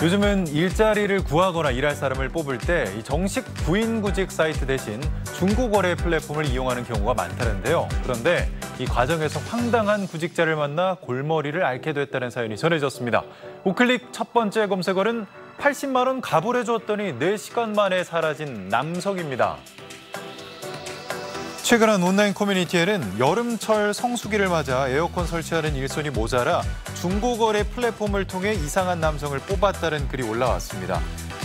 요즘은 일자리를 구하거나 일할 사람을 뽑을 때 이 정식 구인구직 사이트 대신 중고거래 플랫폼을 이용하는 경우가 많다는데요. 그런데 이 과정에서 황당한 구직자를 만나 골머리를 앓게 됐다는 사연이 전해졌습니다. 우클릭 첫 번째 검색어는 80만 원 가불해줬더니 4시간 만에 사라진 남성입니다. 최근 한 온라인 커뮤니티에는 여름철 성수기를 맞아 에어컨 설치하는 일손이 모자라 중고거래 플랫폼을 통해 이상한 남성을 뽑았다는 글이 올라왔습니다.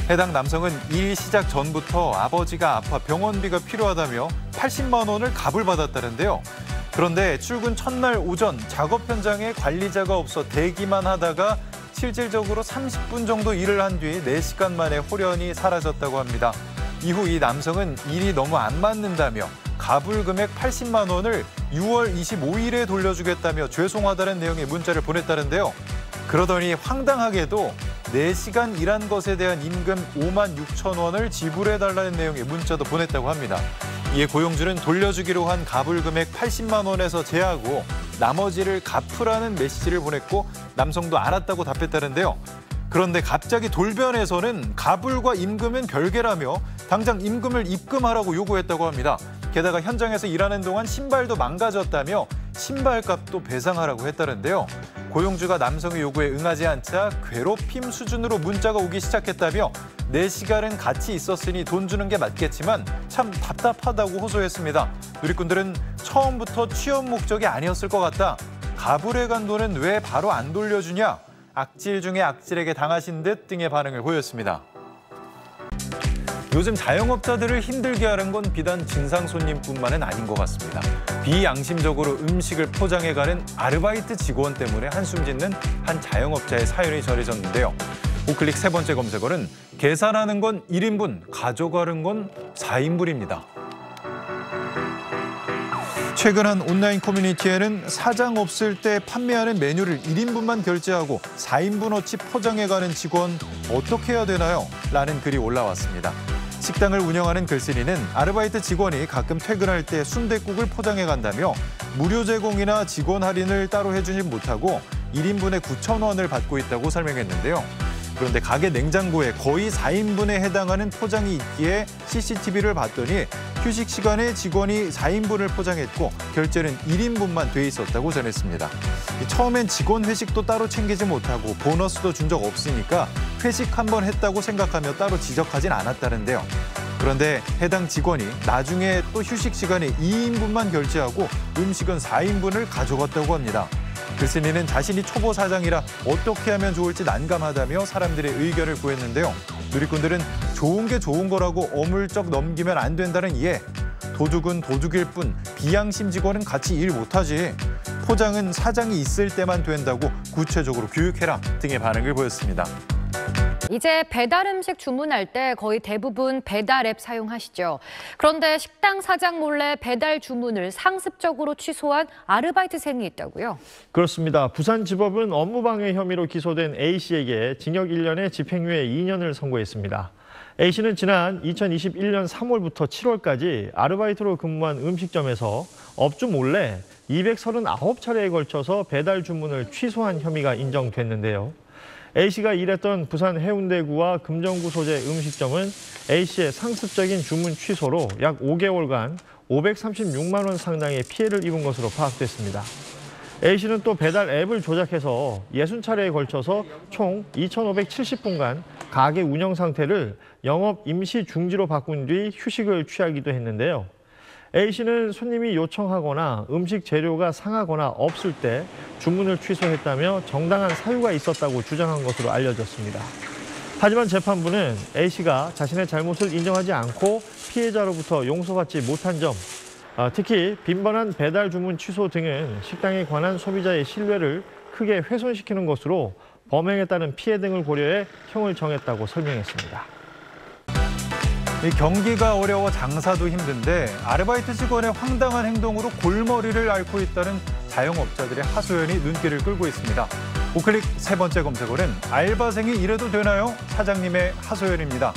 해당 남성은 일 시작 전부터 아버지가 아파 병원비가 필요하다며 80만 원을 가불받았다는데요. 그런데 출근 첫날 오전 작업 현장에 관리자가 없어 대기만 하다가 실질적으로 30분 정도 일을 한 뒤 4시간 만에 홀연히 사라졌다고 합니다. 이후 이 남성은 일이 너무 안 맞는다며 가불 금액 80만 원을 6월 25일에 돌려주겠다며 죄송하다는 내용의 문자를 보냈다는데요. 그러더니 황당하게도 4시간 일한 것에 대한 임금 5만 6천 원을 지불해달라는 내용의 문자도 보냈다고 합니다. 이에 고용주는 돌려주기로 한 가불 금액 80만 원에서 제하고 나머지를 갚으라는 메시지를 보냈고 남성도 알았다고 답했다는데요. 그런데 갑자기 돌변해서는 가불과 임금은 별개라며 당장 임금을 입금하라고 요구했다고 합니다. 게다가 현장에서 일하는 동안 신발도 망가졌다며 신발값도 배상하라고 했다는데요. 고용주가 남성의 요구에 응하지 않자 괴롭힘 수준으로 문자가 오기 시작했다며 4시간은 같이 있었으니 돈 주는 게 맞겠지만 참 답답하다고 호소했습니다. 누리꾼들은 처음부터 취업 목적이 아니었을 것 같다. 가불해 간 돈은 왜 바로 안 돌려주냐. 악질 중에 악질에게 당하신 듯 등의 반응을 보였습니다. 요즘 자영업자들을 힘들게 하는 건 비단 진상 손님뿐만은 아닌 것 같습니다. 비양심적으로 음식을 포장해가는 아르바이트 직원 때문에 한숨 짓는 한 자영업자의 사연이 전해졌는데요. 우클릭 세 번째 검색어는 계산하는 건 1인분, 가져가는 건 4인분입니다. 최근 한 온라인 커뮤니티에는 사장 없을 때 판매하는 메뉴를 1인분만 결제하고 4인분어치 포장해가는 직원 어떻게 해야 되나요? 라는 글이 올라왔습니다. 식당을 운영하는 글쓴이는 아르바이트 직원이 가끔 퇴근할 때 순댓국을 포장해 간다며 무료 제공이나 직원 할인을 따로 해주지 못하고 1인분에 9천 원을 받고 있다고 설명했는데요. 그런데 가게 냉장고에 거의 4인분에 해당하는 포장이 있기에 CCTV를 봤더니 휴식 시간에 직원이 4인분을 포장했고 결제는 1인분만 돼 있었다고 전했습니다. 처음엔 직원 회식도 따로 챙기지 못하고 보너스도 준 적 없으니까 회식 한 번 했다고 생각하며 따로 지적하진 않았다는데요. 그런데 해당 직원이 나중에 또 휴식 시간에 2인분만 결제하고 음식은 4인분을 가져갔다고 합니다. 글쓴이는 자신이 초보 사장이라 어떻게 하면 좋을지 난감하다며 사람들의 의견을 구했는데요. 누리꾼들은 좋은 게 좋은 거라고 어물쩍 넘기면 안 된다는 이해. 도둑은 도둑일 뿐 비양심 직원은 같이 일 못하지. 포장은 사장이 있을 때만 된다고 구체적으로 교육해라 등의 반응을 보였습니다. 이제 배달 음식 주문할 때 거의 대부분 배달 앱 사용하시죠. 그런데 식당 사장 몰래 배달 주문을 상습적으로 취소한 아르바이트생이 있다고요? 그렇습니다. 부산지법은 업무방해 혐의로 기소된 A씨에게 징역 1년에 집행유예 2년을 선고했습니다. A씨는 지난 2021년 3월부터 7월까지 아르바이트로 근무한 음식점에서 업주 몰래 239차례에 걸쳐서 배달 주문을 취소한 혐의가 인정됐는데요. A씨가 일했던 부산 해운대구와 금정구 소재 음식점은 A씨의 상습적인 주문 취소로 약 5개월간 536만 원 상당의 피해를 입은 것으로 파악됐습니다. A씨는 또 배달 앱을 조작해서 60차례에 걸쳐서 총 2,570분간 가게 운영 상태를 영업 임시 중지로 바꾼 뒤 휴식을 취하기도 했는데요. A씨는 손님이 요청하거나 음식 재료가 상하거나 없을 때 주문을 취소했다며 정당한 사유가 있었다고 주장한 것으로 알려졌습니다. 하지만 재판부는 A씨가 자신의 잘못을 인정하지 않고 피해자로부터 용서받지 못한 점, 특히 빈번한 배달 주문 취소 등은 식당에 관한 소비자의 신뢰를 크게 훼손시키는 것으로 범행에 따른 피해 등을 고려해 형을 정했다고 설명했습니다. 경기가 어려워 장사도 힘든데 아르바이트 직원의 황당한 행동으로 골머리를 앓고 있다는 자영업자들의 하소연이 눈길을 끌고 있습니다. 우클릭 세 번째 검색어는 알바생이 이래도 되나요? 사장님의 하소연입니다.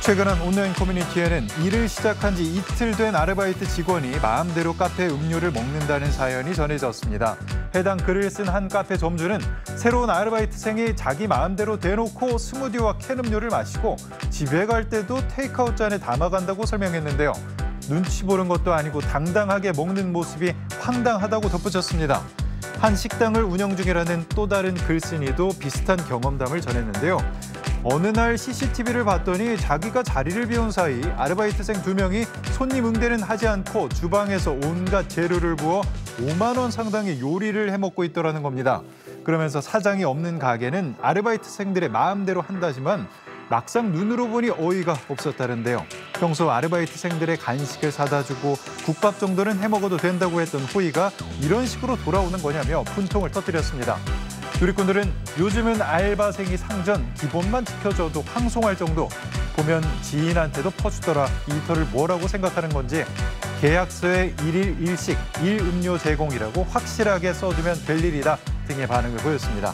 최근 한 온라인 커뮤니티에는 일을 시작한 지 이틀 된 아르바이트 직원이 마음대로 카페 음료를 먹는다는 사연이 전해졌습니다. 해당 글을 쓴 한 카페 점주는 새로운 아르바이트생이 자기 마음대로 대놓고 스무디와 캔 음료를 마시고 집에 갈 때도 테이크아웃 잔에 담아간다고 설명했는데요. 눈치 보는 것도 아니고 당당하게 먹는 모습이 황당하다고 덧붙였습니다. 한 식당을 운영 중이라는 또 다른 글쓴이도 비슷한 경험담을 전했는데요. 어느 날 CCTV를 봤더니 자기가 자리를 비운 사이 아르바이트생 2명이 손님 응대는 하지 않고 주방에서 온갖 재료를 부어 5만 원 상당의 요리를 해먹고 있더라는 겁니다. 그러면서 사장이 없는 가게는 아르바이트생들의 마음대로 한다지만 막상 눈으로 보니 어이가 없었다는데요. 평소 아르바이트생들의 간식을 사다 주고 국밥 정도는 해먹어도 된다고 했던 호의가 이런 식으로 돌아오는 거냐며 분통을 터뜨렸습니다. 누리꾼들은 요즘은 알바생이 상전 기본만 지켜줘도 황송할 정도, 보면 지인한테도 퍼주더라 이 터를 뭐라고 생각하는 건지 계약서에 일일 일식, 일음료 제공이라고 확실하게 써두면 될 일이다 등의 반응을 보였습니다.